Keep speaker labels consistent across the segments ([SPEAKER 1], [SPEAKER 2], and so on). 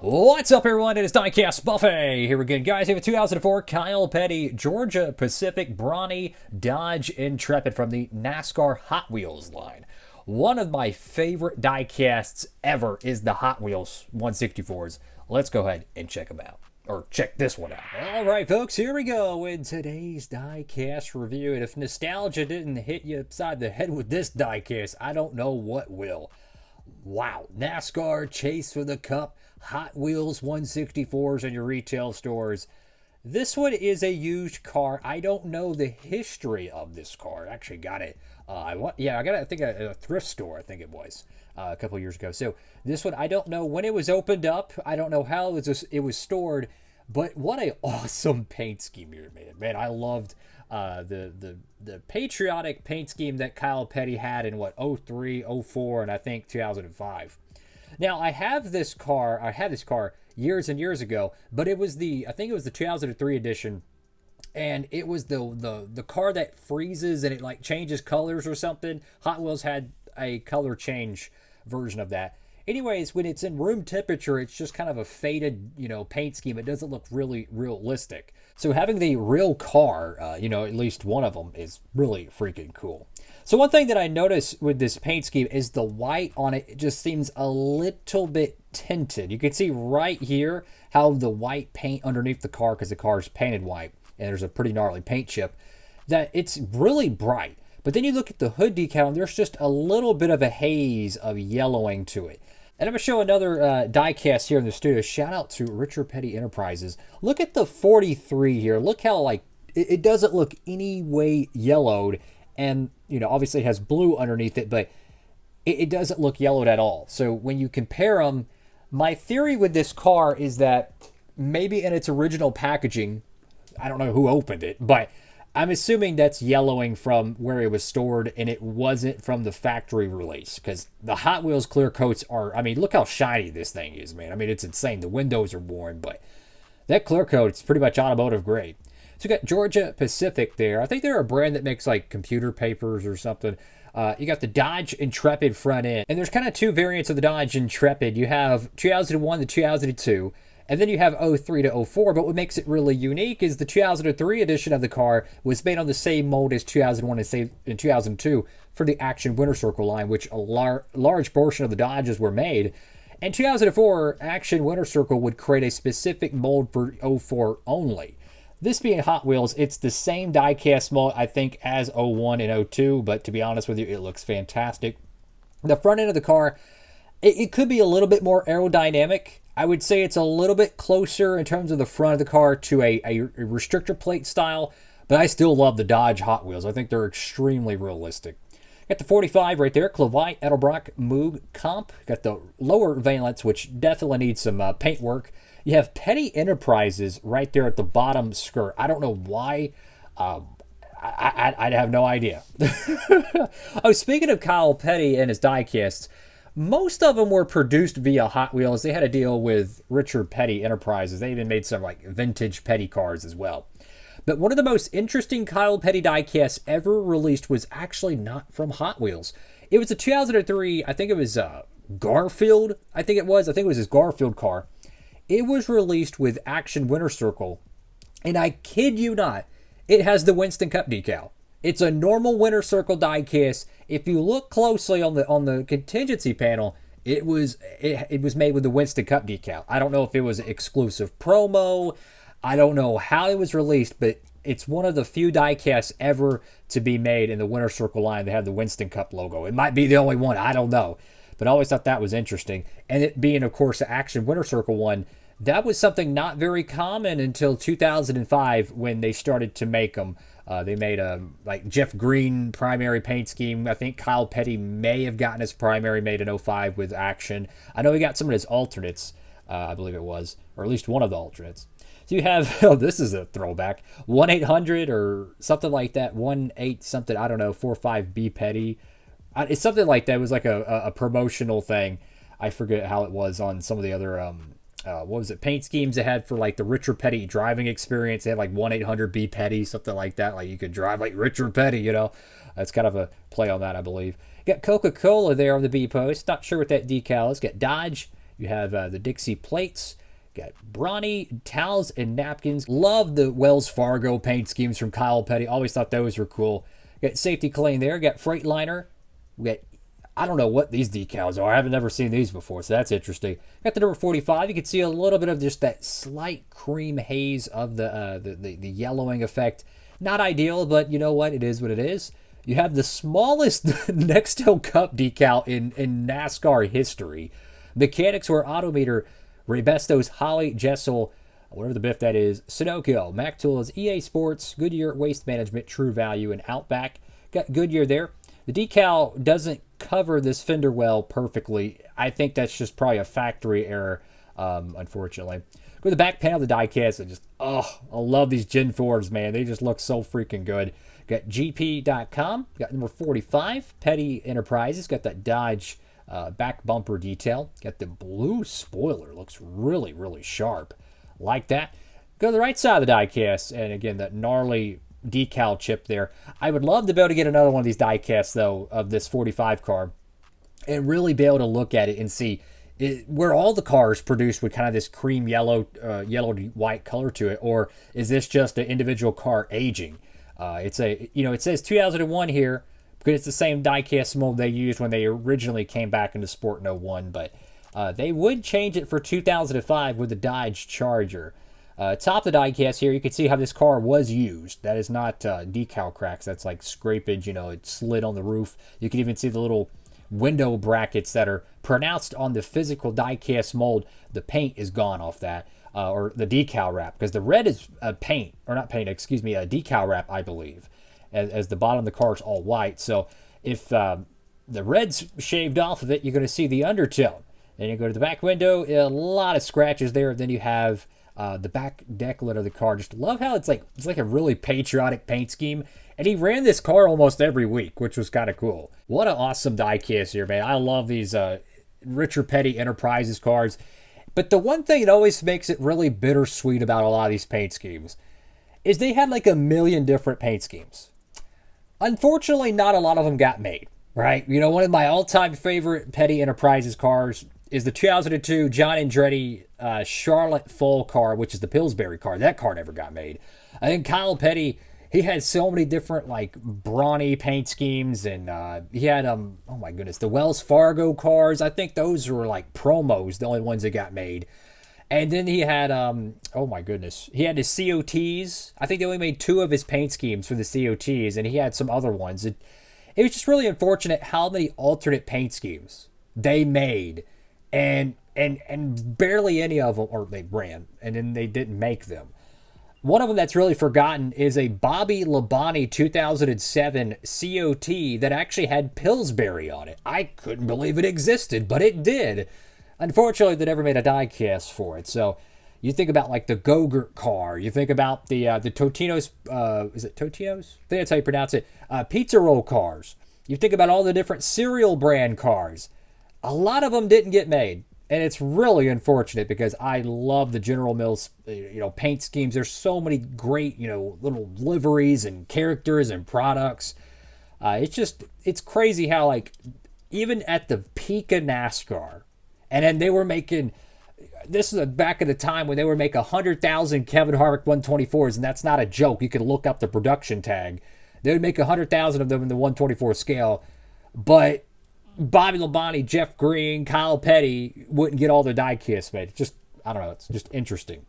[SPEAKER 1] What's up, everyone? It is Diecastbuffet here again, guys. We have a 2004 Kyle Petty Georgia Pacific Brawny Dodge Intrepid from the Nascar Hot Wheels line. One of my favorite diecasts ever is the Hot Wheels 164s. Let's go ahead and check them out. Or check this one out. All right, folks, here we go in today's diecast review. And if nostalgia didn't hit you upside the head with this diecast, I don't know what will. Wow, NASCAR Chase for the Cup, Hot Wheels 164s in your retail stores. This one is a used car. I don't know the history of this car. I actually got it. I got it, I think, at a thrift store, I think it was, a couple years ago. So this one, I don't know when it was opened up. I don't know how it was stored. But what a awesome paint scheme here, man. I loved the patriotic paint scheme that Kyle Petty had in, 03, 04, and I think 2005. Now, I had this car years and years ago, but I think it was the 2003 edition, and it was the car that freezes and it changes colors or something. Hot Wheels had a color change version of that. Anyways, when it's in room temperature, it's just kind of a faded, paint scheme. It doesn't look really realistic. So having the real car, at least one of them is really freaking cool. So one thing that I noticed with this paint scheme is the white on it just seems a little bit tinted. You can see right here how the white paint underneath the car, because the car is painted white, and there's a pretty gnarly paint chip, that it's really bright. But then you look at the hood decal, and there's just a little bit of a haze of yellowing to it. And I'm going to show another diecast here in the studio. Shout out to Richard Petty Enterprises. Look at the 43 here. Look how, it doesn't look any way yellowed. And, obviously it has blue underneath it, but it doesn't look yellowed at all. So when you compare them, my theory with this car is that maybe in its original packaging, I don't know who opened it, but I'm assuming that's yellowing from where it was stored and it wasn't from the factory release, because the Hot Wheels clear coats are, look how shiny this thing is, man. It's insane. The windows are worn, but that clear coat, it's pretty much automotive grade. So you got Georgia Pacific there. I think they're a brand that makes computer papers or something. You got the Dodge Intrepid front end. And there's kind of two variants of the Dodge Intrepid. You have 2001 to 2002. And then you have 03 to 04, but what makes it really unique is the 2003 edition of the car was made on the same mold as 2001 and 2002 for the Action Winter Circle line, which a large portion of the Dodges were made. And 2004, Action Winter Circle would create a specific mold for 04 only. This being Hot Wheels, it's the same diecast mold, I think, as 01 and 02, but to be honest with you, it looks fantastic. The front end of the car, it could be a little bit more aerodynamic. I would say it's a little bit closer in terms of the front of the car to a restrictor plate style, but I still love the Dodge Hot Wheels. I think they're extremely realistic. Got the 45 right there, Clavite, Edelbrock, Moog, Comp. Got the lower valence, which definitely needs some paint work. You have Petty Enterprises right there at the bottom skirt. I don't know why. I have no idea. Oh, speaking of Kyle Petty and his diecasts, most of them were produced via Hot Wheels. They had a deal with Richard Petty Enterprises. They even made some vintage Petty cars as well. But one of the most interesting Kyle Petty diecasts ever released was actually not from Hot Wheels. It was a 2003, I think it was Garfield. I think it was his Garfield car. It was released with Action Winter Circle. And I kid you not, it has the Winston Cup decal. It's a normal Winter Circle diecast. If you look closely on the contingency panel, it was made with the Winston Cup decal. I don't know if it was exclusive promo. I don't know how it was released, but it's one of the few diecasts ever to be made in the Winter Circle line that have the Winston Cup logo. It might be the only one. I don't know. But I always thought that was interesting. And it being, of course, the Action Winter Circle one, that was something not very common until 2005 when they started to make them. They made a Jeff Green primary paint scheme. I think Kyle Petty may have gotten his primary made in 05 with Action. I know he got some of his alternates, I believe it was, or at least one of the alternates. So you have, this is a throwback, 1-800 or something like that, 1-8 something, I don't know, 45 B Petty. It's something like that. It was a promotional thing. I forget how it was on some of the other paint schemes they had for the Richard Petty driving experience. They had 1-800 B Petty, something like that. You could drive like Richard Petty, That's kind of a play on that, I believe. Got Coca-Cola there on the B post. Not sure what that decal is. Got Dodge, You have the Dixie plates. Got Brawny towels and napkins. Love the Wells Fargo paint schemes from Kyle Petty. Always thought those were cool. Got Safety Claim there. Got Freightliner. We got, I don't know what these decals are. I haven't never seen these before, so that's interesting. Got the number 45. You can see a little bit of just that slight cream haze of the yellowing effect. Not ideal, but you know what? It is what it is. You have the smallest Nextel Cup decal in NASCAR history. Mechanics or Autometer, Rebestos, Holly, Jessel, whatever the biff that is, Sunoco, Mac Tools, EA Sports, Goodyear, Waste Management, True Value, and Outback. Got Goodyear there. The decal doesn't cover this fender well perfectly. I think that's just probably a factory error, unfortunately. Go to the back panel of the diecast. I love these Gen 4s, man. They just look so freaking good. Got GP.com. Got number 45, Petty Enterprises. Got that Dodge back bumper detail. Got the blue spoiler. Looks really, really sharp. Like that. Go to the right side of the diecast. And again, that gnarly decal chip there. I would love to be able to get another one of these diecasts, though, of this 45 car and really be able to look at it and see were all the cars produced with kind of this cream yellow, yellow to white color to it, or is this just an individual car aging? It says 2001 here because it's the same diecast mold they used when they originally came back into Sport in 01, but they would change it for 2005 with the Dodge Charger. Top of the diecast here, you can see how this car was used. That is not decal cracks. That's like scrapage, it slid on the roof. You can even see the little window brackets that are pronounced on the physical diecast mold. The paint is gone off that, or the decal wrap, because the red is a decal wrap, I believe, as the bottom of the car is all white. So if the red's shaved off of it, you're going to see the undertone. Then you go to the back window, a lot of scratches there. Then you have the back decklet of the car. Just love how it's like a really patriotic paint scheme. And he ran this car almost every week, which was kind of cool. What an awesome diecast here, man. I love these Richard Petty Enterprises cars. But the one thing that always makes it really bittersweet about a lot of these paint schemes is they had like a million different paint schemes. Unfortunately, not a lot of them got made, right? One of my all-time favorite Petty Enterprises cars is the 2002 John Andretti Charlotte Full car, which is the Pillsbury car. That car never got made. I think Kyle Petty, he had so many different like Brawny paint schemes, and he had oh my goodness, the Wells Fargo cars. I think those were like promos, the only ones that got made. And then he had oh my goodness, he had his COTs. I think they only made 2 of his paint schemes for the COTs, and he had some other ones. It was just really unfortunate how many alternate paint schemes they made. And barely any of them, or they ran, and then they didn't make them. One of them that's really forgotten is a Bobby Labonte 2007 COT that actually had Pillsbury on it. I couldn't believe it existed, but it did. Unfortunately, they never made a diecast for it. So you think about like the Go-Gurt car. You think about the Totino's, is it Totino's? I think that's how you pronounce it. Pizza roll cars. You think about all the different cereal brand cars. A lot of them didn't get made. And it's really unfortunate because I love the General Mills, paint schemes. There's so many great, little liveries and characters and products. It's crazy how, like, even at the peak of NASCAR, and then they were making, this is back at the time when they were making 100,000 Kevin Harvick 124s, and that's not a joke. You could look up the production tag. They would make 100,000 of them in the 124 scale, but Bobby Labonte, Jeff Green, Kyle Petty wouldn't get all their diecasts made. I don't know. It's just interesting.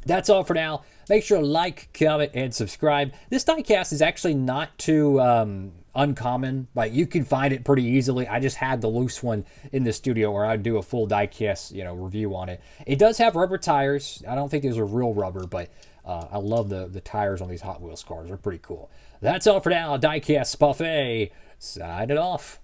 [SPEAKER 1] That's all for now. Make sure to like, comment, and subscribe. This diecast is actually not too uncommon. Like, you can find it pretty easily. I just had the loose one in the studio where I'd do a full diecast, review on it. It does have rubber tires. I don't think those are real rubber, but I love the tires on these Hot Wheels cars. They're pretty cool. That's all for now. Diecastbuffet. Sign it off.